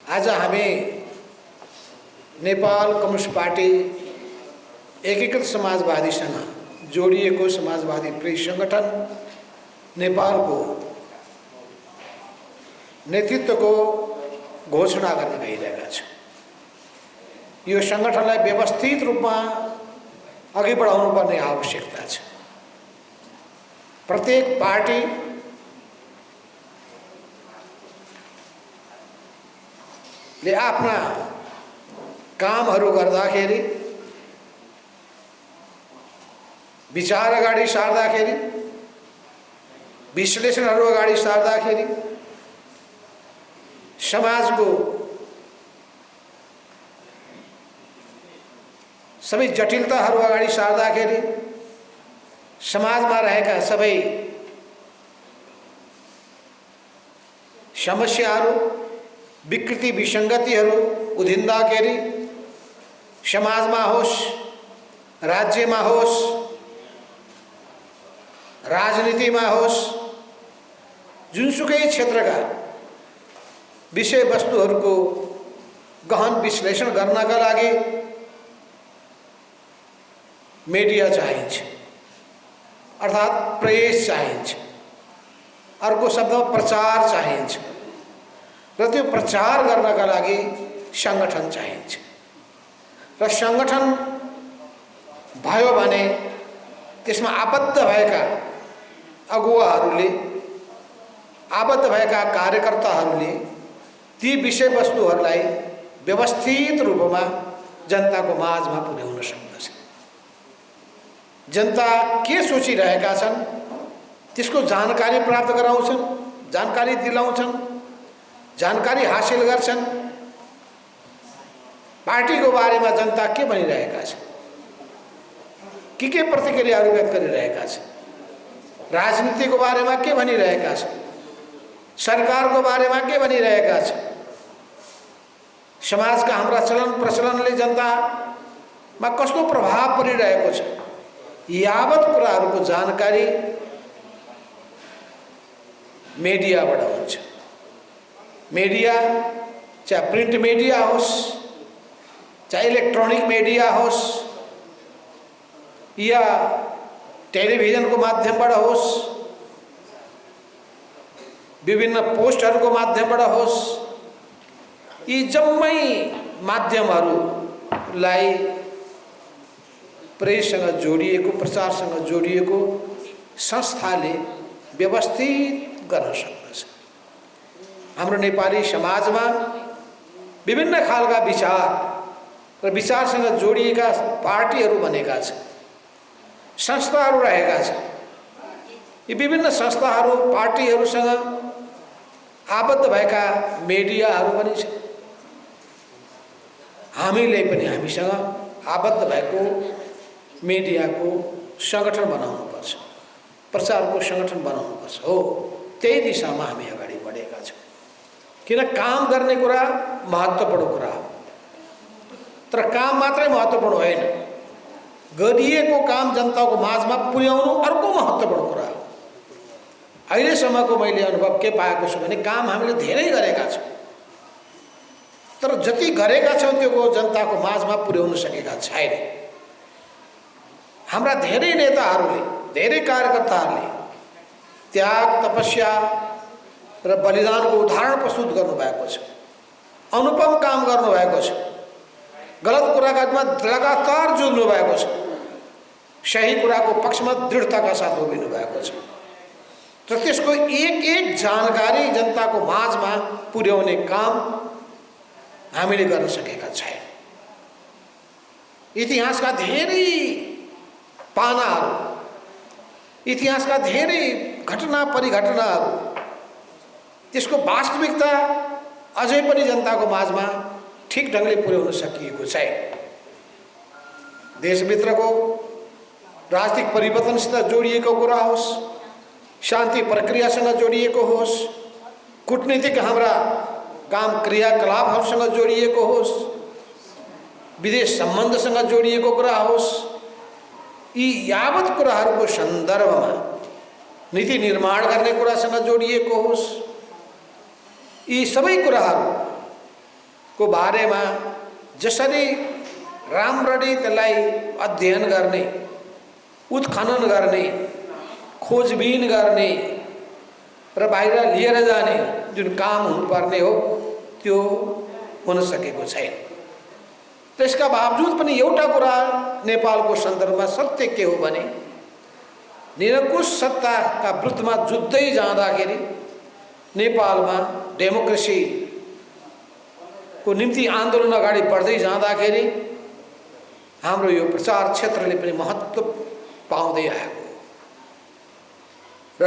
आज हामी Nepal communist party एकीकृत समाजवादीसँग जोडिएको समाजवादी प्रेस संगठन नेपालको नेतृत्वको घोषणा गर्न गइरहेका छौँ। यो संगठनलाई व्यवस्थित रूपमा अघि बढाउनु पर्ने आवश्यकता छ। प्रत्येक पार्टी ले आफ्ना कामहरू गर्दाखेरि विचार अगाडि सार्दाखेरि विश्लेषणहरू अगाडि सार्दाखेरि समाजको सबै जटिलताहरू अगाडि सार्दाखेरि समाजमा रहेका सबै समस्याहरू विकृति विसंगतिहरू उधिँदाखेरि समाजमा होस्, राज्यमा होस्, राजनीतिमा होस्, जुनसुकै क्षेत्रका विषयवस्तुहरूको गहन विश्लेषण गर्नका लागि मिडिया चाहिन्छ, अर्थात् प्रेस चाहिन्छ। अर्को शब्दमा प्रचार चाहिन्छ र त्यो प्रचार गर्नका लागि संगठन चाहिन्छ। र संगठन भयो भने त्यसमा आबद्ध भएका अगुवाहरूले, आबद्ध भएका कार्यकर्ताहरूले ती विषयवस्तुहरूलाई व्यवस्थित रूपमा जनताको माझमा पुर्याउन सक्दछ। जनता के सोचिरहेका छन् त्यसको जानकारी प्राप्त गराउँछन्, जानकारी दिलाउँछन्, जानकारी हासिल गर्छन्। पार्टीको बारेमा जनता के भनिरहेका छन्, के प्रतिक्रियाहरू व्यक्त गरिरहेका छन्, राजनीतिको बारेमा के भनिरहेका छन्, सरकारको बारेमा के भनिरहेका छन्, समाजका हाम्रा चलन प्रचलनले जनतामा कस्तो प्रभाव परिरहेको छ, यावत कुराहरूको जानकारी मिडियाबाट हुन्छ। मिडिया चाहे प्रिंट मिडिया होस्, चाहे इलेक्ट्रॉनिक मिडिया होस्, या टेलिभिजनको माध्यमबाट होस्, विभिन्न पोस्टहरूको माध्यमबाट होस्, यी जम्मै माध्यमहरूलाई प्रेससँग जोडिएको, प्रचारसँग जोडिएको संस्थाले व्यवस्थित गर्न सक्दछ। हाम्रो नेपाली समाजमा विभिन्न खालका विचार र विचारसँग जोडिएका पार्टीहरू बनेका छन्, संस्थाहरू रहेका छन्। यी विभिन्न संस्थाहरू पार्टीहरूसँग आबद्ध भएका मिडियाहरू पनि छन्। हामीले पनि हामीसँग आबद्ध भएको मिडियाको संगठन बनाउनुपर्छ, प्रचारको संगठन बनाउनुपर्छ। हो, त्यही दिशामा हामी अगाडि बढेका छौँ। किन काम गर्ने कुरा महत्त्वपूर्ण कुरा हो, तर काम मात्रै महत्त्वपूर्ण होइन, गरिएको काम जनताको माझमा पुर्याउनु अर्को महत्त्वपूर्ण कुरा हो। अहिलेसम्मको मैले अनुभव के पाएको छु भने काम हामीले धेरै गरेका छौँ, तर जति गरेका छौँ त्यो जनताको माझमा पुर्याउन सकेका छैन। हाम्रा धेरै नेताहरूले, धेरै कार्यकर्ताहरूले त्याग, तपस्या र बलिदानको उदाहरण प्रस्तुत गर्नुभएको छ, अनुपम काम गर्नुभएको छ, गलत कुराका विरुद्ध लगातार जुझ्नु भएको छ, सही कुराको पक्षमा दृढताका साथ उभिनु भएको छ र त्यसको एक एक जानकारी जनताको माझमा पुर्याउने काम हामीले गर्न सकेका छैन। इतिहासका धेरै पानाहरू, इतिहासका धेरै घटना परिघटनाहरू, त्यसको वास्तविकता अझै पनि जनताको माझमा ठिक ढङ्गले पुर्याउन सकिएको छैन। देशभित्रको राजनीतिक परिवर्तनसित जोडिएको कुरा होस्, शान्ति प्रक्रियासँग जोडिएको होस्, कूटनीतिक हाम्रा काम क्रियाकलापहरूसँग जोडिएको होस्, विदेश सम्बन्धसँग जोडिएको कुरा होस्, यी यावत कुराहरूको सन्दर्भमा नीति निर्माण गर्ने कुरासँग जोडिएको होस्, यी सबै कुराहरू को बारेमा जसरी राम्ररी त्यसलाई अध्ययन गर्ने, उत्खनन गर्ने, खोजबिन गर्ने र बाहिर लिएर जाने जुन काम हुनुपर्ने हो त्यो हुन सकेको छैन। त्यसका बावजुद पनि एउटा कुरा नेपालको सन्दर्भमा सत्य के हो भने निरङ्कुश सत्ताका विरुद्धमा जुत्दै जाँदाखेरि नेपालमा डेमोक्रेसीको निम्ति आन्दोलन अगाडि बढ्दै जाँदाखेरि हाम्रो यो प्रचार क्षेत्रले पनि महत्त्व पाउँदै आएको र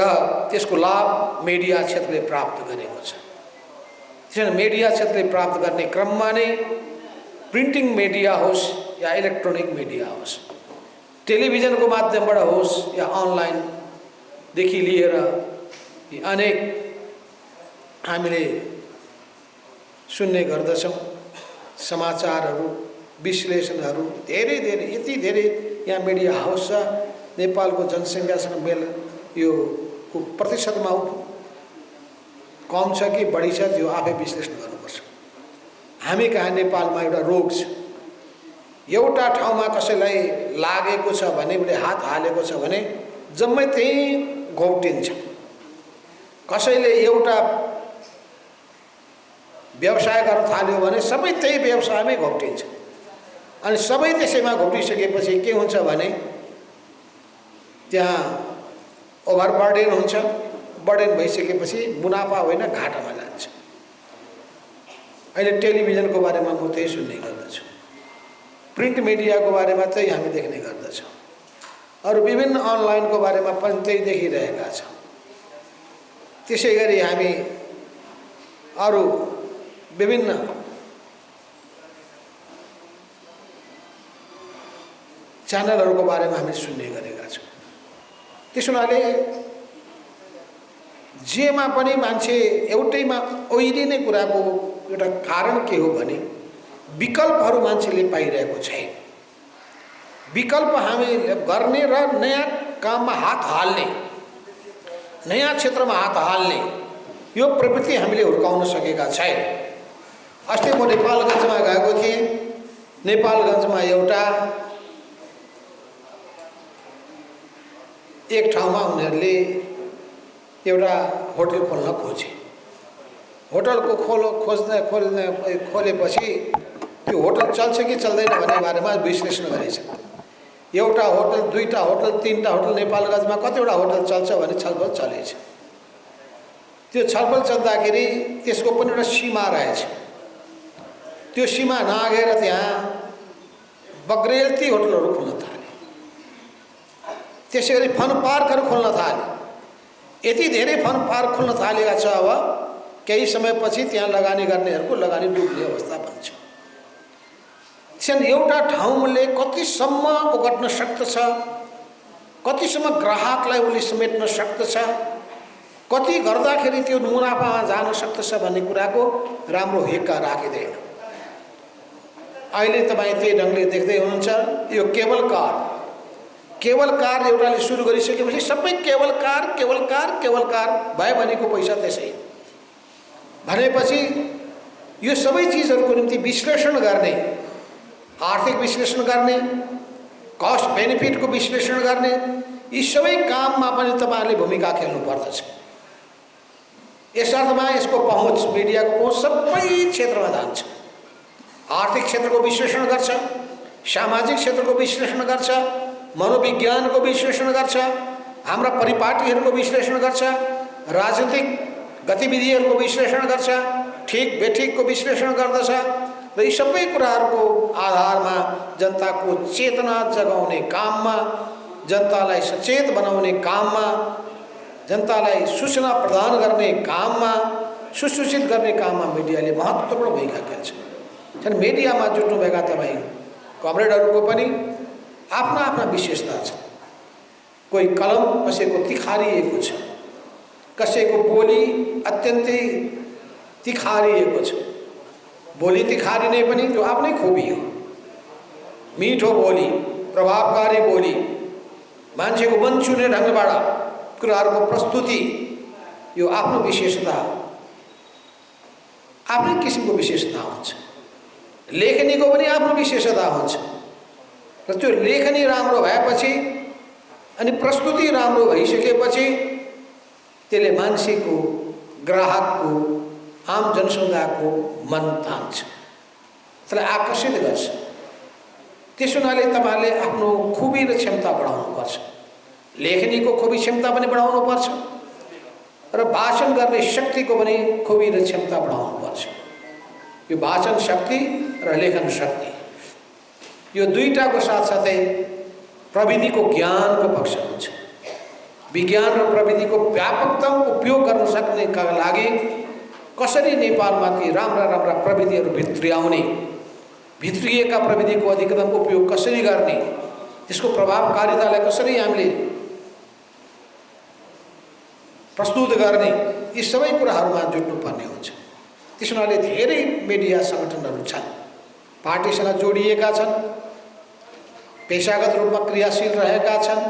त्यसको लाभ मिडिया क्षेत्रले प्राप्त गरेको छ। त्यसैले मिडिया क्षेत्रले प्राप्त गर्ने क्रममा नै प्रिन्टिङ मिडिया होस् या इलेक्ट्रोनिक मिडिया होस्, टेलिभिजनको माध्यमबाट होस् या अनलाइनदेखि लिएर यी अनेक हामीले सुन्ने गर्दछौँ समाचारहरू, विश्लेषणहरू धेरै धेरै यति धेरै यहाँ मिडिया हाउस छ। नेपालको जनसङ्ख्यासँग मेल यो को प्रतिशतमा कम छ कि बढी छ त्यो आफै विश्लेषण गर्नुपर्छ। हामी कहाँ नेपालमा एउटा रोग छ, एउटा ठाउँमा कसैलाई लागेको छ भने उसले हात हालेको छ भने जम्मै त्यही घोप्टिन्छ। कसैले एउटा व्यवसाय गर्न थाल्यो भने सबै त्यही व्यवसायमै घोप्टिन्छ अनि सबै त्यसैमा घोप्टिसकेपछि के हुन्छ भने त्यहाँ ओभरबर्डेन हुन्छ। बर्डेन भइसकेपछि मुनाफा होइन घाटामा जान्छ। अहिले टेलिभिजनको बारेमा म त्यही सुन्ने गर्दछु, प्रिन्ट मिडियाको बारेमा त्यही हामी देख्ने गर्दछौँ, अरू विभिन्न अनलाइनको बारेमा पनि त्यही देखिरहेका छौँ। त्यसै गरी हामी अरू विभिन्न च्यानलहरूको बारेमा हामी सुन्ने गरेका छौँ। त्यसो हुनाले जेमा पनि मान्छे एउटैमा ओइलिने कुराको एउटा कारण के हो भने विकल्पहरू मान्छेले पाइरहेको छैन। विकल्प हामीले गर्ने र नयाँ काममा हात हाल्ने, नयाँ क्षेत्रमा हात हाल्ने यो प्रवृत्ति हामीले हुर्काउन सकेका छैन। अस्ति म नेपालगञ्जमा गएको थिएँ। नेपालगञ्जमा एक ठाउँमा उनीहरूले एउटा होटल खोल्न खोजे। होटलको खोलेपछि त्यो होटल चल्छ कि चल्दैन भन्ने बारेमा विश्लेषण गरेछ। एउटा होटल, दुईटा होटल, तीनटा होटल, नेपालगञ्जमा कतिवटा होटल चल्छ भने छलफल चलेछ। त्यो छलफल चल्दाखेरि त्यसको पनि एउटा सीमा रहेछ। त्यो सीमा नागेर त्यहाँ बग्रेलती होटलहरू खोल्न थाले। त्यसै गरी फन पार्कहरू खोल्न थाले। यति धेरै फन पार्क खोल्न थालेका छ अब केही समयपछि त्यहाँ लगानी गर्नेहरूको लगानी डुब्ने अवस्था बन्छ। त्यसैले एउटा ठाउँले कतिसम्म ओगट्न सक्दछ, कतिसम्म ग्राहकलाई उसले समेट्न सक्दछ, कति गर्दाखेरि त्यो मुनाफामा जान सक्दछ भन्ने कुराको राम्रो हेक्का राखिँदैन। अहिले तपाईँ त्यही ढङ्गले देख्दै हुनुहुन्छ। यो केबल कार एउटाले सुरु गरिसकेपछि सबै केबल कार भयो भनेको पैसा त्यसै भनेपछि यो सबै चिजहरूको निम्ति विश्लेषण गर्ने, आर्थिक विश्लेषण गर्ने, कस्ट बेनिफिटको विश्लेषण गर्ने, यी सबै काममा पनि तपाईँहरूले भूमिका खेल्नु पर्दछ। यसर्थमा यसको पहुँच, मिडियाको पहुँच सबै क्षेत्रमा जान्छ। आर्थिक क्षेत्रको विश्लेषण गर्छ, सामाजिक क्षेत्रको विश्लेषण गर्छ, मनोविज्ञानको विश्लेषण गर्छ, हाम्रा परिपाटीहरूको विश्लेषण गर्छ, राजनीतिक गतिविधिहरूको विश्लेषण गर्छ, ठिक बेठिकको विश्लेषण गर्दछ र यी सबै कुराहरूको आधारमा जनताको चेतना जगाउने काममा, जनतालाई सचेत बनाउने काममा, जनतालाई सूचना प्रदान गर्ने काममा, सुसूचित गर्ने काममा मिडियाले महत्त्वपूर्ण भूमिका खेल्छ। छन् मिडियामा जुट्नुभएका तपाईँ कमरेडहरूको पनि आफ्ना आफ्ना विशेषता छ। कोही कलम कसैको तिखारिएको छ, कसैको बोली अत्यन्तै तिखारिएको छ। बोली तिखारिने पनि त्यो आफ्नै खुबी हो। मिठो बोली, प्रभावकारी बोली, मान्छेको मन छुने ढङ्गबाट कुराहरूको प्रस्तुति, यो आफ्नो विशेषता, आफ्नै किसिमको विशेषता हुन्छ। लेखनीको पनि आफ्नो विशेषता हुन्छ र त्यो लेखनी राम्रो भएपछि अनि प्रस्तुति राम्रो भइसकेपछि त्यसले मान्छेको, ग्राहकको, आम जनसमुदायको मन तान्छ, त्यसलाई आकर्षित गर्छ। त्यस हुनाले तपाईहरुले आफ्नो खुबी र क्षमता बढाउनुपर्छ। लेखनीको खुबी क्षमता पनि बढाउनुपर्छ र वाचन गर्ने शक्तिको पनि खुबी र क्षमता बढाउनुपर्छ। यो वाचन शक्ति र लेखन शक्ति यो दुईटाको साथसाथै प्रविधिको ज्ञानको पक्ष हुन्छ। विज्ञान र प्रविधिको व्यापकतम उपयोग गर्न सक्नेका लागि कसरी नेपालमाथि राम्रा राम्रा प्रविधिहरू भित्र्याउने, भित्रिएका प्रविधिको अधिकतम उपयोग कसरी गर्ने, त्यसको प्रभावकारितालाई कसरी हामीले प्रस्तुत गर्ने, यी सबै कुराहरूमा जुट्नुपर्ने हुन्छ। त्यस हुनाले धेरै मिडिया सङ्गठनहरू छन्, पार्टीसँग जोडिएका छन्, पेशागत रूपमा क्रियाशील रहेका छन्,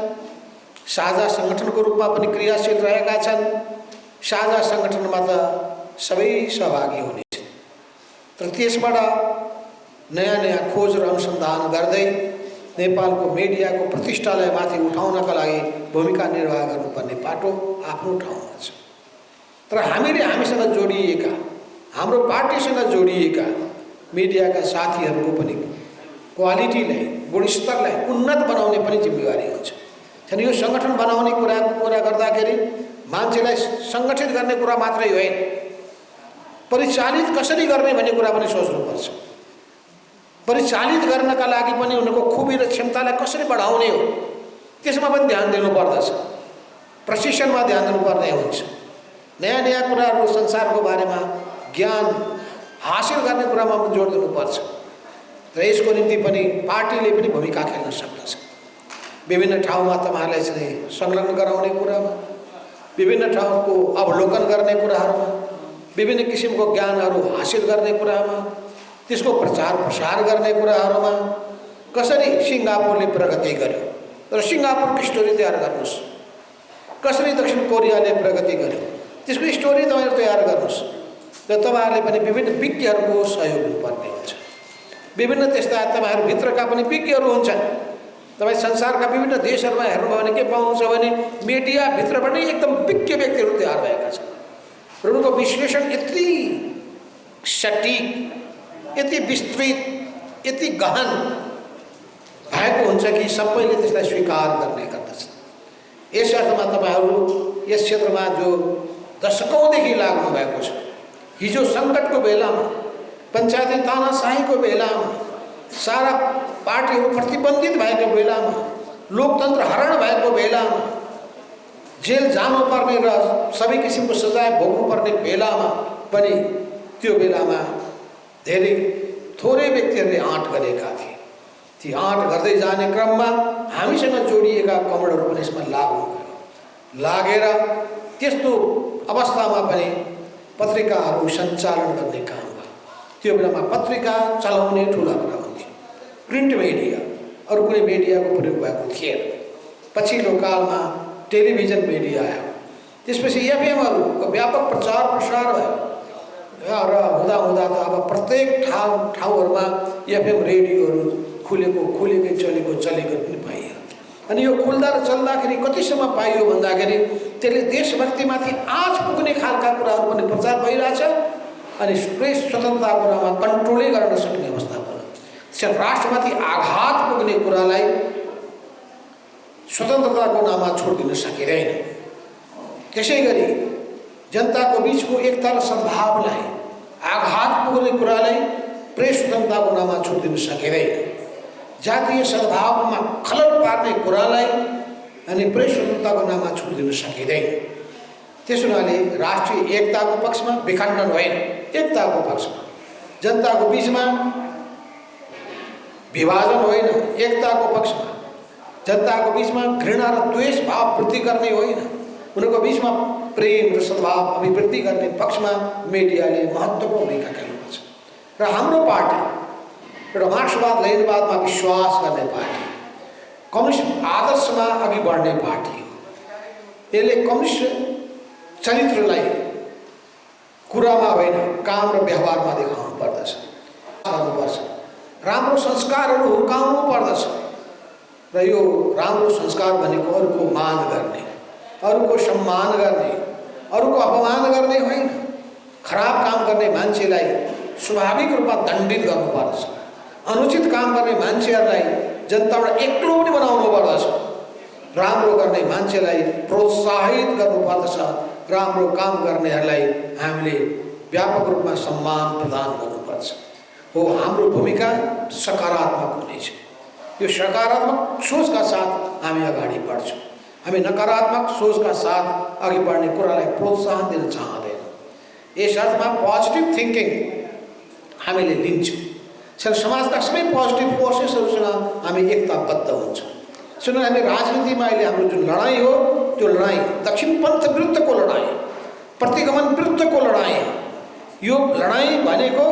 साझा सङ्गठनको रूपमा पनि क्रियाशील रहेका छन्। साझा सङ्गठनमा त सबै सहभागी हुनेछन्, तर त्यसबाट नयाँ नयाँ खोज र अनुसन्धान गर्दै नेपालको मिडियाको प्रतिष्ठालाई माथि उठाउनका लागि भूमिका निर्वाह गर्नुपर्ने पाटो आफ्नो ठाउँमा छ। तर हामीसँग जोडिएका, हाम्रो पार्टीसँग जोडिएका मिडियाका साथीहरूको पनि क्वालिटीलाई, गुणस्तरलाई उन्नत बनाउने पनि जिम्मेवारी हुन्छ। किन यो सङ्गठन बनाउने कुरा गर्दाखेरि मान्छेलाई सङ्गठित गर्ने कुरा मात्रै होइन, परिचालित कसरी गर्ने भन्ने कुरा पनि सोच्नुपर्छ। परिचालित गर्नका लागि पनि उनको खुबी र क्षमतालाई कसरी बढाउने हो, त्यसमा पनि ध्यान दिनुपर्दछ। प्रशिक्षणमा ध्यान दिनुपर्ने हुन्छ। नयाँ नयाँ कुराहरू, संसारको बारेमा ज्ञान हासिल गर्ने कुरामा पनि जोड दिनुपर्छ र यसको निम्ति पनि पार्टीले पनि भूमिका खेल्न सक्दछ। विभिन्न ठाउँमा तपाईहरुलाई चाहिँ संलग्न गराउने कुरामा, विभिन्न ठाउँको अवलोकन गर्ने कुराहरूमा, विभिन्न किसिमको ज्ञानहरू हासिल गर्ने कुरामा, त्यसको प्रचार प्रसार गर्ने कुराहरूमा कसरी सिङ्गापुरले प्रगति गर्यो र सिङ्गापुरको स्टोरी तयार गर्नुहोस्, कसरी दक्षिण कोरियाले प्रगति गर्यो त्यसको स्टोरी तपाईहरु तयार गर्नुहोस् र तपाईहरुले पनि विभिन्न विज्ञहरूको सहयोग लिनुपर्ने हुन्छ। विभिन्न त्यस्ता तपाईहरु भित्रका पनि विज्ञहरू हुन्छन्। तपाईँ संसारका विभिन्न देशहरूमा हेर्नुभयो भने के पाउनुहुन्छ भने मिडिया भित्रबाट एकदम विज्ञ व्यक्तिहरू तयार भएका छन् र उनको विश्लेषण यति सटीक, यति विस्तृत, यति गहन भएको हुन्छ कि सबैले त्यसलाई स्वीकार गर्ने गर्दछन्। यस अर्थमा तपाईहरु यस क्षेत्रमा जो दशकौंदेखि लाग्नु भएको छ, हिजो सङ्कटको बेलामा, पञ्चायती तानाशाहीको बेलामा, सारा पार्टीहरू प्रतिबन्धित भएको बेलामा, लोकतन्त्र हरण भएको बेलामा, जेल जानुपर्ने र सबै किसिमको सजाय भोग्नुपर्ने बेलामा पनि त्यो बेलामा धेरै थोरै व्यक्तिहरूले आँट गरेका थिए। ती आँट गर्दै जाने क्रममा हामीसँग जोडिएका कमलहरू पनि यसमा लाग्नुभयो। लागेर त्यस्तो अवस्थामा पनि पत्रिकाहरू सञ्चालन गर्ने काम भयो। त्यो बेलामा पत्रिका चलाउने ठुला कुरा हुन्थ्यो। प्रिन्ट मिडिया, अरू कुनै मिडियाको प्रयोग भएको थिएन। पछिल्लो कालमा टेलिभिजन मिडिया आयो, त्यसपछि एफएमहरूको व्यापक प्रचार प्रसार भयो र हुँदा हुँदा त अब प्रत्येक ठाउँहरूमा एफएम रेडियोहरू खुलेकै चलेको पनि पाइयो। अनि यो खुल्दा र चल्दाखेरि कतिसम्म पाइयो भन्दाखेरि त्यसले देशभक्तिमाथि आँच पुग्ने खालका कुराहरू पनि प्रचार भइरहेछ अनि प्रेस स्वतन्त्रताको कुरामा कन्ट्रोलै गर्न सक्ने अवस्था भयो। राष्ट्रमाथि आघात पुग्ने कुरालाई स्वतन्त्रताको नाममा छोडिदिन सकिँदैन। त्यसै गरी जनताको बीचको एकता र सद्भावलाई आघात पुग्ने कुरालाई प्रेस स्वतन्त्रताको नाममा छोडिदिन सकिँदैन। जातीय सद्भावमा खलल पार्ने कुरालाई अनि प्रेस स्वतन्त्रताको नाममा छोडिदिन सकिँदैन। त्यस हुनाले राष्ट्रिय एकताको पक्षमा विखण्डन होइन, एकताको पक्षमा, जनताको बीचमा विभाजन होइन, एकताको पक्षमा, जनताको बीचमा घृणा र द्वेष भाव वृद्धि गर्ने होइन, उनीहरूको बीचमा प्रेम र सद्भाव अभिवृद्धि गर्ने पक्षमा मिडियाले महत्त्वपूर्ण भूमिका खेल्नुपर्छ। र हाम्रो पार्टी एउटा मार्क्सवाद लेनिनवादमा विश्वास गर्ने पार्टी, कम्युनिस्ट आदर्शमा अघि बढ्ने पार्टी हो। यसले कम्युनिस्ट चरित्रलाई कुरामा होइन काम र व्यवहारमा देखाउनु पर्दछ। राम्रो संस्कारहरू हुर्काउनु पर्दछ र यो राम्रो संस्कार भनेको अरूको मान गर्ने, अरूको सम्मान गर्ने, अरूको अपमान गर्ने होइन। खराब काम गर्ने मान्छेलाई स्वाभाविक रूपमा दण्डित गर्नुपर्दछ। अनुचित काम गर्ने मान्छेहरूलाई जनताबाट एक्लो पनि बनाउनु पर्दछ। राम्रो गर्ने मान्छेलाई प्रोत्साहित गर्नुपर्दछ। राम्रो काम गर्नेहरूलाई हामीले व्यापक रूपमा सम्मान प्रदान गर्नुपर्छ। हो, हाम्रो भूमिका सकारात्मक हुनेछ। यो सकारात्मक सोचका साथ हामी अगाडि बढ्छौँ। हामी नकारात्मक सोचका साथ अघि बढ्ने कुरालाई प्रोत्साहन दिन चाहँदैन। यस अर्थमा पोजिटिभ थिङ्किङ हामीले लिन्छौँ। समाजका सबै पोजिटिभ फोर्सेसहरूसँग हामी एकताबद्ध हुन्छौँ। सुन, हामी राजनीतिमा अहिले हाम्रो जुन लडाइँ हो, त्यो लडाइँ दक्षिणपन्थ विरुद्धको लडाइँ, प्रतिगमन विरुद्धको लडाइँ हो। यो लडाइँ भनेको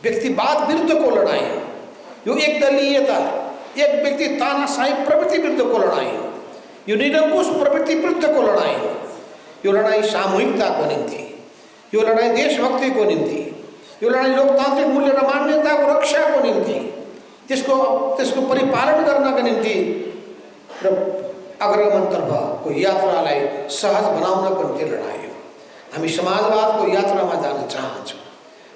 व्यक्तिवाद विरुद्धको लडाइँ हो। यो एकदलीयता, एक व्यक्ति तानाशाही प्रवृत्ति विरुद्धको लडाइँ हो। यो निरङ्कुश प्रवृत्ति विरुद्धको लडाइँ हो। यो लडाइँ सामूहिकताको निम्ति, यो लडाइँ देशभक्तिको निम्ति, यो लडाइँ लोकतान्त्रिक मूल्य र मान्यताको रक्षाको निम्ति, त्यसको परिपालन गर्नका निम्ति र अग्रगमनतर्फको यात्रालाई सहज बनाउनको निम्ति लडाइँ हो। हामी समाजवादको यात्रामा जान चाहन्छौँ।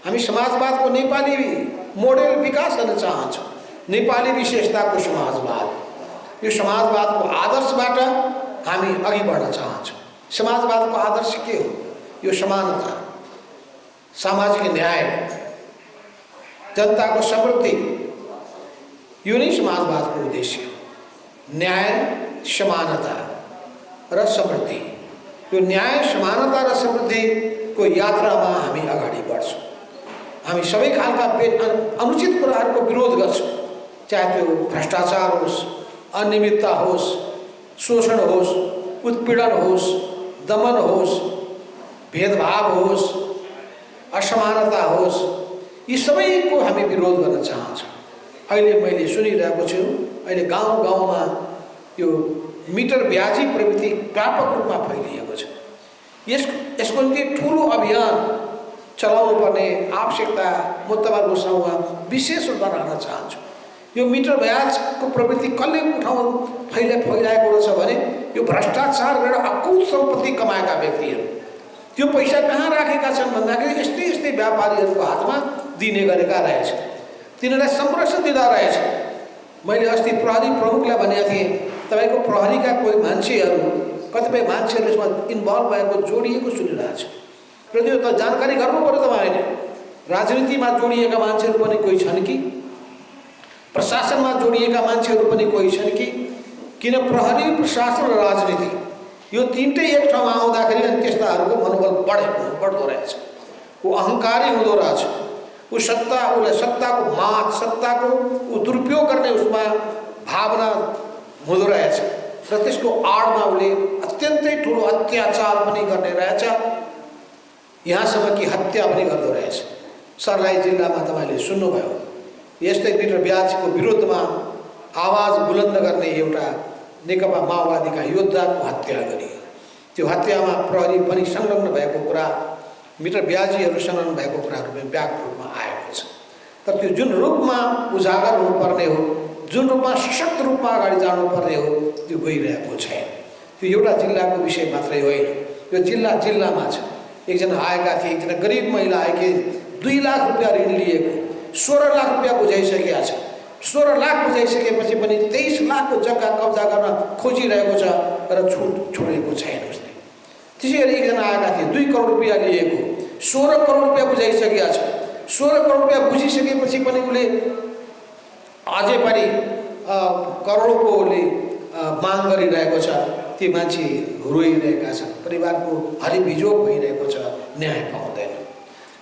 हामी समाजवादको नेपाली मोडेल विकास गर्न चाहन्छौँ। नेपाली विशेषताको समाजवाद, यो समाजवादको आदर्शबाट हामी अघि बढ्न चाहन्छौँ। समाजवादको आदर्श के हो? यो समानता, सामाजिक न्याय, जनताको समृद्धि, यो नै समाजवादको उद्देश्य हो। न्याय, समानता र समृद्धि, यो न्याय, समानता र समृद्धिको यात्रामा हामी अगाडि बढ्छौँ। हामी सबै खालका अनुचित कुराहरूको विरोध गर्छौँ, चाहे त्यो भ्रष्टाचार होस्, अनियमितता होस्, शोषण होस्, उत्पीडन होस्, दमन होस्, भेदभाव होस्, असमानता होस्, यी सबैको हामी विरोध गर्न चाहन्छौँ। अहिले मैले सुनिरहेको छु, अहिले गाउँ गाउँमा यो मिटर ब्याजी प्रवृत्ति व्यापक रूपमा फैलिएको छ। यसको निम्ति ठुलो अभियान चलाउनु पर्ने आवश्यकता म तपाईँहरूको समूहमा विशेष रूपमा राख्न चाहन्छु। यो मिटर ब्याजको प्रवृत्ति कसले फैलाएको रहेछ भने यो भ्रष्टाचार गरेर अकुत सम्पत्ति कमाएका व्यक्तिहरू त्यो पैसा कहाँ राखेका छन् भन्दाखेरि यस्तै यस्तै व्यापारीहरूको हातमा दिने गरेका रहेछ। तिनीहरूलाई संरक्षण दिँदा रहेछ। मैले अस्ति प्रहरी प्रमुखलाई भनेको थिएँ, तपाईँको प्रहरीका कोही मान्छेहरू, कतिपय मान्छेहरू यसमा इन्भल्भ भएको, जोडिएको सुनिरहेको छ र त्यो त जानकारी गर्नु पर्यो तपाईँले। राजनीतिमा जोडिएका मान्छेहरू पनि कोही छन् कि, प्रशासनमा जोडिएका मान्छेहरू पनि कोही छन् कि? किन प्रहरी, प्रशासन र राजनीति यो तीनटै एक ठाउँमा आउँदाखेरि अनि त्यस्ताहरूको मनोबल बढ्दो रहेछ। ऊ अहङ्कारी हुँदो रहेछ। उसलाई सत्ताको मात, सत्ताको दुरुपयोग गर्ने उसमा भावना हुँदो रहेछ र त्यसको आडमा उसले अत्यन्तै ठुलो अत्याचार पनि गर्ने रहेछ, यहाँसम्म कि हत्या पनि गर्दो रहेछ। सर्लाही जिल्लामा तपाईँले सुन्नुभयो, यस्तै मिटर ब्याजको विरुद्धमा आवाज बुलन्द गर्ने एउटा नेकपा माओवादीका योद्धाको हत्या गरियो। त्यो हत्यामा प्रहरी पनि संलग्न भएको कुरा, मिटर ब्याजीहरू संलग्न भएको कुराहरू पनि व्यापक रूपमा आएको छ। तर त्यो जुन रूपमा उजागर हुनुपर्ने हो, जुन रूपमा सशक्त रूपमा अगाडि जानुपर्ने हो, त्यो गइरहेको छैन। त्यो एउटा जिल्लाको विषय मात्रै होइन, यो जिल्ला जिल्लामा छ। एकजना आएका थिए, एकजना गरिब महिला आएकी, 2 लाख रुपियाँ ऋण लिएको, 16 लाख रुपियाँ बुझाइसकेका छ। 16 लाख बुझाइसकेपछि पनि 23 लाखको जग्गा कब्जा गर्न खोजिरहेको छ र छोडेको छैन उसले। त्यसै गरी एकजना आएका थिए, 2 करोड रुपियाँ लिएको, 16 करोड रुपियाँ बुझाइसकेका छ। 16 करोड रुपियाँ बुझिसकेपछि पनि उसले अझै पनि करोडको उसले माग गरिरहेको छ। ती मान्छे रोइरहेका छन्, परिवारको हरिबिजोग भइरहेको छ, न्याय पाउँदैन।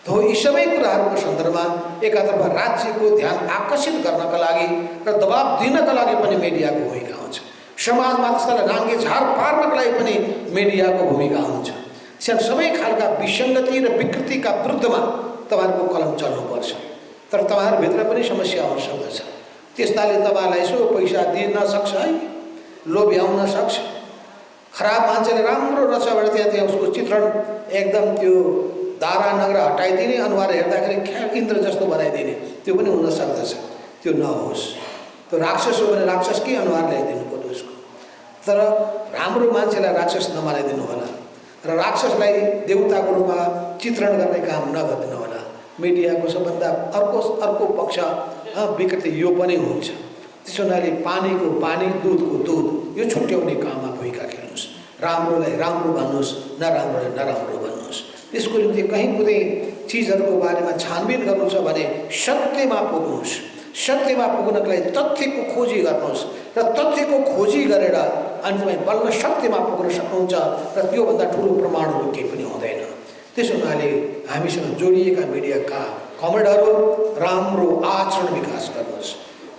तो यी सबै कुराहरूको सन्दर्भमा एकातर्फ राज्यको ध्यान आकर्षित गर्नका लागि र दबाब दिनका लागि पनि मिडियाको भूमिका हुन्छ। समाजमा त्यसलाई राङ्गे झार पार्नका लागि पनि मिडियाको भूमिका हुन्छ। सबै खालका विसङ्गति र विकृतिका विरुद्धमा तपाईँहरूको कलम चल्नुपर्छ। तर तपाईँहरूभित्र पनि समस्या आउन सक्दछ। त्यस्ताले तपाईँलाई यसो पैसा दिन सक्छ है, लोभ्याउन सक्छ। खराब मान्छेले राम्रो रहेछ भने त्यहाँ उसको चित्रण एकदम त्यो दारा नगरा हटाइदिने, अनुहार हेर्दाखेरि इन्द्र जस्तो बनाइदिने, त्यो पनि हुन सक्दछ। त्यो नहोस्। त्यो राक्षस हो भने राक्षसकै अनुहार ल्याइदिनु पर्यो उसको। तर राम्रो मान्छेलाई राक्षस नमानिदिनु होला र राक्षसलाई देवताको रूपमा चित्रण गर्ने काम नगरिदिनु होला। मिडियाको सबभन्दा अर्को पक्ष विकृति यो पनि हुन्छ। त्यसो हुनाले पानीको पानी, दुधको दुध, यो छुट्याउने काममा भूमिका खेल्नुहोस्। राम्रोलाई राम्रो भन्नुहोस्, नराम्रोलाई नराम्रो भन्नुहोस्। त्यसको निम्ति कहीँ कुनै चिजहरूको बारेमा छानबिन गर्नु छ भने सत्यमा पुग्नुहोस्। सत्यमा पुग्नको लागि तथ्यको खोजी गर्नुहोस् र तथ्यको खोजी गरेर अनि तपाईँ बल्ल सत्यमा पुग्न सक्नुहुन्छ र त्योभन्दा ठुलो प्रमाणहरू केही पनि हुँदैन। त्यसो हुनाले हामीसँग जोडिएका मिडियाका कमेन्टहरू राम्रो आचरण विकास गर्नुहोस्।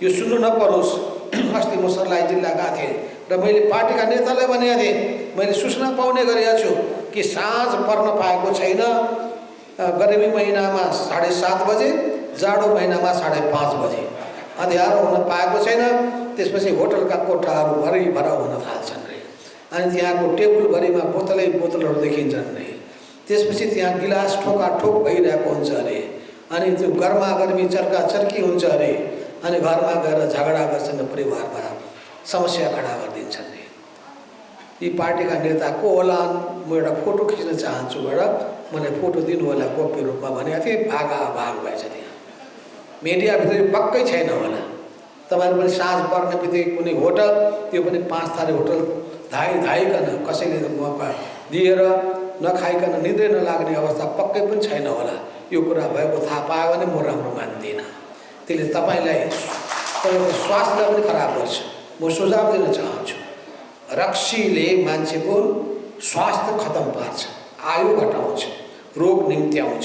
यो सुन्नु नपरोस्। अस्ति म सर्लाही जिल्ला गएको थिएँ र मैले पार्टीका नेतालाई भनेको थिएँ, मैले सूचना पाउने गरेको छु कि साँझ पर्न पाएको छैन। गर्मी महिनामा 7:30 बजे, जाडो महिनामा 5:30 बजे अँध्यारो हुन पाएको छैन। त्यसपछि होटलका कोठाहरू भरिभरा हुन थाल्छन् रे, अनि त्यहाँको टेबलभरिमा बोतलहरू देखिन्छन् रे। त्यसपछि त्यहाँ गिलास ठोकाठोक भइरहेको हुन्छ अरे, अनि त्यो गर्मा गर्मी चर्काचर्की हुन्छ अरे, अनि घरमा गएर झगडा गर्छन्, परिवारमा समस्या खडा गरिदिन्छन् रे। यी पार्टीका नेता को होला? म एउटा फोटो खिच्न चाहन्छु भनेर मलाई फोटो दिनु होला गोप्य रूपमा भनेको थिएँ। भाग भएछ। त्यहाँ मिडियाभित्र पक्कै छैन होला। तपाईँहरू पनि साँझ पर्ने बित्तिकै कुनै होटल, त्यो पनि 5 तारे होटल धाइकन कसैले मौका दिएर नखाइकन निद्रै नलाग्ने अवस्था पक्कै पनि छैन होला। यो कुरा भएको थाहा पायो भने म राम्रो मान्दिनँ। त्यसले तपाईँलाई, तपाईँको स्वास्थ्यलाई पनि खराब गर्छ। म सुझाव दिन चाहन्छु, रक्सीले मान्छेको स्वास्थ्य खतम पार्छ, आयु घटाउँछ, रोग निम्त्याउँछ,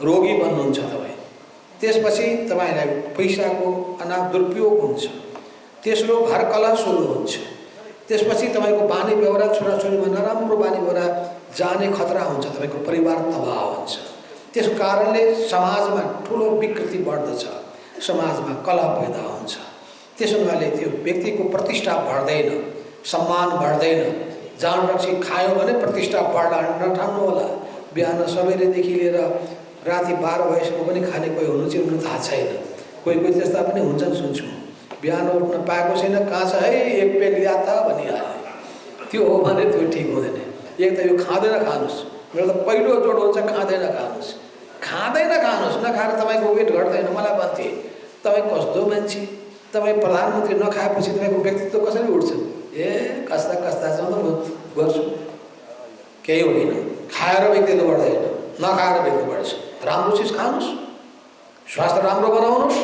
रोगी बन्नुहुन्छ तपाईँ। त्यसपछि तपाईँलाई पैसाको दुरुपयोग हुन्छ। तेस्रो, घर कलह सुरु हुन्छ। त्यसपछि तपाईँको बानी व्यवहार, छोराछोरीमा नराम्रो बानी व्यवहार जाने खतरा हुन्छ, तपाईँको परिवार तबाह हुन्छ। त्यस कारणले समाजमा ठुलो विकृति बढ्दछ, समाजमा कलह पैदा हुन्छ। त्यसो हुनाले त्यो व्यक्तिको प्रतिष्ठा बढ्दैन, सम्मान बढ्दैन। जाँड रक्सी खायो भने प्रतिष्ठा बढ्ला नठान्नु होला। बिहान सबेरैदेखि लिएर राति 12 बजेसम्म पनि खाने कोही हुनु थाहा छैन। कोही त्यस्ता पनि हुन्छन्, सुन्छु। बिहान उठ्न पाएको छैन, कहाँ छ है, एक पेग ल्या त भनिहाल्ने। त्यो हो भने त्यो ठिक हुँदैन। एक त यो खाँदैन खानुहोस्, मेरो त पहिलो जोड हुन्छ खाँदैन खानुहोस्। नखाएर तपाईँको वेट घट्दैन। मलाई भन्थे, तपाईँ कस्तो मान्छे, तपाईँ प्रधानमन्त्री नखाएपछि तपाईँको व्यक्तित्व कसरी उठ्छ? ए कस्ता छ त म गर्छु। केही होइन, खाएर व्यक्तित्व बढ्दैन, नखाएर व्यक्ति बढ्छ। राम्रो चिज खानुहोस्, स्वास्थ्य राम्रो बनाउनुहोस्,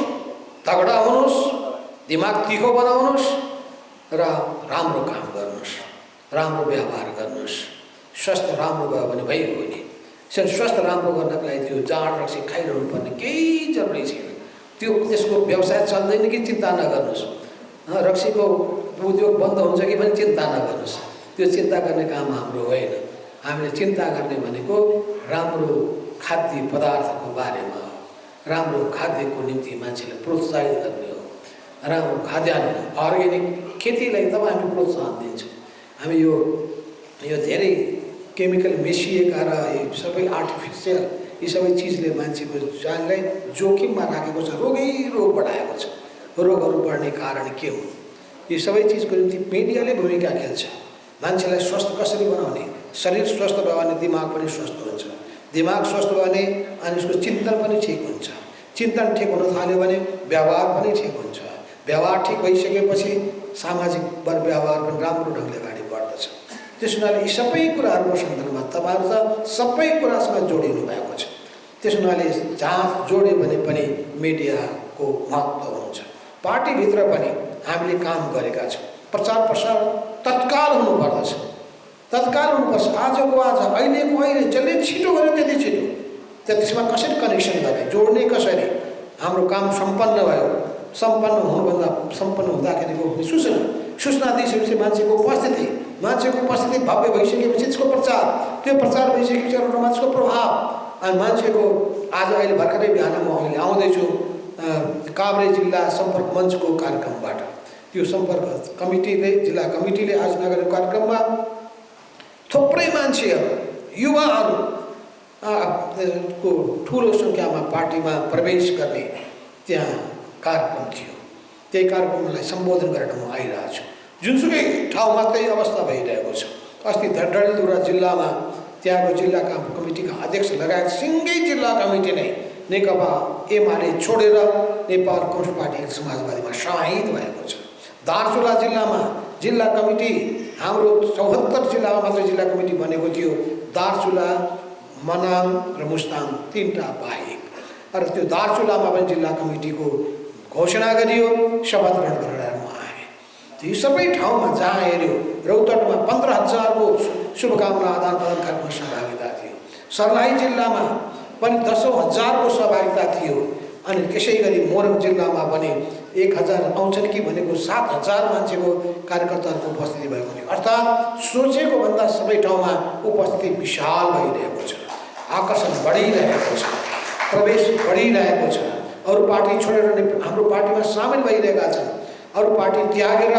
तगडा हुनुहोस्, दिमाग तिखो बनाउनुहोस् र राम्रो काम गर्नुहोस्, राम्रो व्यवहार गर्नुहोस्। स्वास्थ्य राम्रो भयो भने भइगयो नि। स्वास्थ्य राम्रो गर्नको लागि त्यो जाँड रक्सी खाइरहनु पर्ने केही जरुरी छैन। त्यसको व्यवसाय चल्दैन कि चिन्ता नगर्नुहोस्। रक्सीको उद्योग बन्द हुन्छ कि पनि चिन्ता नगर्नुहोस्। त्यो चिन्ता गर्ने काम हाम्रो होइन। हामीले चिन्ता गर्ने भनेको राम्रो खाद्य पदार्थको बारेमा हो। राम्रो खाद्यको निम्ति मान्छेलाई प्रोत्साहित गर्ने हो। राम्रो खाद्यान्न, अर्ग्यानिक खेतीलाई तब हामी प्रोत्साहन दिन्छौँ। हामी यो धेरै केमिकल मिसिएका र सबै आर्टिफिसियल यी सबै चिजले मान्छेको जानलाई जोखिममा राखेको छ, रोग बढाएको छ। रोगहरू बढ्ने कारण के हो? यी सबै चिजको निम्ति मिडियाले भूमिका खेल्छ। मान्छेलाई स्वस्थ कसरी बनाउने? शरीर स्वस्थ भयो भने दिमाग पनि स्वस्थ हुन्छ, दिमाग स्वस्थ भयो भने अनि उसको चिन्तन पनि ठिक हुन्छ, चिन्तन ठिक हुन थाल्यो भने व्यवहार पनि ठिक हुन्छ, व्यवहार ठिक भइसकेपछि सामाजिक व्यवहार पनि राम्रो ढङ्गले अगाडि बढ्दछ। त्यस हुनाले यी सबै कुराहरूको सन्दर्भमा तपाईँहरू त सबै कुरासँग जोडिनु भएको छ। त्यस हुनाले जहाँ जोड्यो भने पनि मिडियाको महत्त्व हुन्छ। पार्टीभित्र पनि हामीले काम गरेका छौँ। प्रचार प्रसार तत्काल हुनुपर्दछ, तत्काल हुनुपर्छ। आजको आज, अहिलेको अहिले, जसले छिटो गर्यो त्यति छिटो। त्यसमा कसरी कनेक्सन गर्ने, जोड्ने कसरी? हाम्रो काम सम्पन्न भयो। सम्पन्न हुँदाखेरिको सूचना दिइसकेपछि मान्छेको उपस्थिति भव्य भइसकेपछि त्यसको प्रचार, त्यो प्रचार भइसकेपछि अरू मान्छेको प्रभाव, अनि मान्छेको आज अहिले भर्खरै बिहान म अहिले आउँदैछु काभ्रे जिल्ला सम्पर्क मञ्चको कार्यक्रमबाट। त्यो सम्पर्क कमिटीले, जिल्ला कमिटीले आयोजना गरेको कार्यक्रममा थुप्रै मान्छेहरू, युवाहरू को ठुलो सङ्ख्यामा पार्टीमा प्रवेश गर्ने त्यहाँ कार्यक्रम थियो। त्यही कार्यक्रमलाई सम्बोधन गरेर म आइरहेको छु। जुनसुकै ठाउँमा त्यही अवस्था भइरहेको छ। अस्ति डडेलधुरा जिल्लामा त्यहाँको जिल्ला कमिटीका अध्यक्ष लगायत सिङ्गै जिल्ला कमिटी नै नेकपा एमाले छोडेर नेपाल कम्युनिस्ट पार्टी समाजवादीमा समाहित भएको छ। दार्चुला जिल्लामा जिल्ला कमिटी हाम्रो 74 जिल्लामा मात्र जिल्ला कमिटी बनेको थियो। दार्चुला, मनाङ र मुस्ताङ तीनटा बाहेक। र त्यो दार्चुलामा पनि जिल्ला कमिटीको घोषणा गरियो, शपथ ग्रहण गरेर म आएँ। यो सबै ठाउँमा जहाँ हेऱ्यो, रौतहटमा 15,000 को शुभकामना आदान प्रदान कार्यक्रममा सहभागिता थियो। सर्लाही जिल्लामा पनि 10,000 को सहभागिता थियो। अनि त्यसै गरी मोरङ जिल्लामा पनि 1,000 आउँछन् कि भनेको 7,000 मान्छेको कार्यकर्ताहरूको उपस्थिति भएको थियो। अर्थात् सोचेको भन्दा सबै ठाउँमा उपस्थिति विशाल भइरहेको छ, आकर्षण बढिरहेको छ, प्रवेश बढिरहेको छ। अरू पार्टी छोडेर हाम्रो पार्टीमा सामेल भइरहेका छन्, अरू पार्टी त्यागेर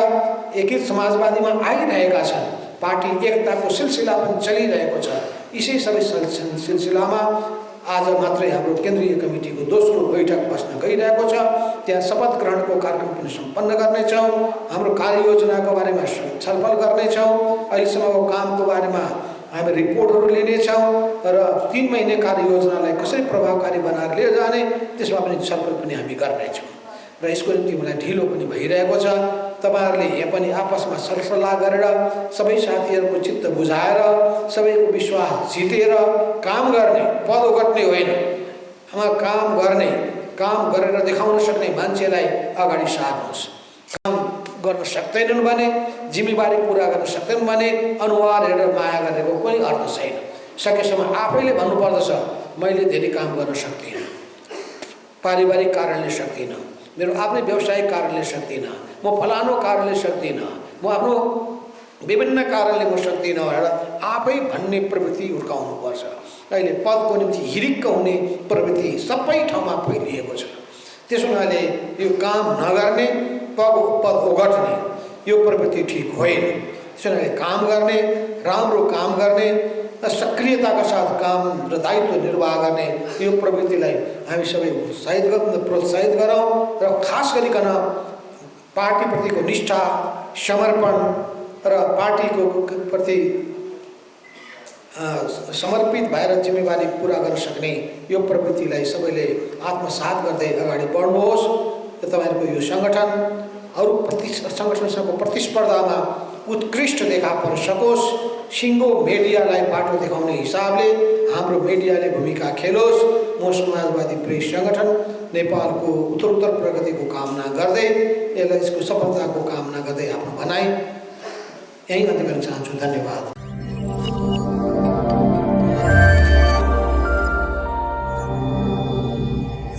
एकीकृत समाजवादीमा आइरहेका छन्। पार्टी एकताको सिलसिला पनि चलिरहेको छ। यसै सबै सिलसिलामा आज मात्रै हाम्रो केन्द्रीय कमिटीको दोस्रो बैठक बस्न गइरहेको छ। त्यहाँ शपथ ग्रहणको कार्यक्रम पनि सम्पन्न गर्नेछौँ। हाम्रो कार्ययोजनाको बारेमा छलफल गर्नेछौँ। अहिलेसम्मको कामको बारेमा हामी रिपोर्टहरू लिनेछौँ र 3 महिने कार्ययोजनालाई कसरी प्रभावकारी बनाएर लिएर जाने त्यसमा पनि छलफल पनि हामी गर्नेछौँ। र यसको निम्ति मलाई ढिलो पनि भइरहेको छ। तपाईहरुले यहाँ पनि आपसमा सरसल्लाह गरेर सबै साथीहरूको चित्त बुझाएर सबैको विश्वास जितेर काम गर्ने, पद ओगट्ने होइन, काम गर्ने, काम गरेर देखाउन सक्ने मान्छेलाई अगाडि सार्नुहोस्। काम गर्न सक्दैनन् भने, जिम्मेवारी पूरा गर्न सक्दैनन् भने अनुहार हेरेर माया गरेको कुनै अर्थ छैन। सकेसम्म आफैले भन्नुपर्दछ मैले धेरै काम गर्न सक्दिनँ, पारिवारिक कारणले सक्दिनँ, मेरो आफ्नै व्यावसायिक कारणले सक्दिनँ, म फलानो कारणले सक्दिनँ, म आफ्नो विभिन्न कारणले म सक्दिनँ भनेर आफै भन्ने प्रवृत्ति हुर्काउनुपर्छ। अहिले पदको निम्ति हिरिक्क हुने प्रवृत्ति सबै ठाउँमा फैलिएको छ। त्यसो हुनाले यो काम नगर्ने, पद ओगट्ने यो प्रवृत्ति ठिक होइन। त्यसो हुनाले काम गर्ने, राम्रो काम गर्ने, सक्रियताका साथ काम र दायित्व निर्वाह गर्ने यो प्रवृत्तिलाई हामी सबै प्रोत्साहित गरौँ र खास गरिकन पार्टीप्रतिको निष्ठा, समर्पण र पार्टीको प्रति समर्पित भएर जिम्मेवारी पूरा गर्न सक्ने यो प्रवृत्तिलाई सबैले आत्मसात गर्दै अगाडि बढ्नुहोस्। र तपाईहरुको यो संगठन अरू संगठनसँगको प्रतिस्पर्धामा उत्कृष्ट देखा पर्न सकोस्। सिङ्गो मिडियालाई बाटो देखाउने हिसाबले हाम्रो मिडियाले भूमिका खेलोस्। म समाजवादी प्रेस संगठन नेपालको उत्तरोत्तर प्रगतिको कामना गर्दै यसलाई यसको सफलताको कामना गर्दै आफ्नो भनाइ यही अन्त्य गर्न चाहन्छु। धन्यवाद।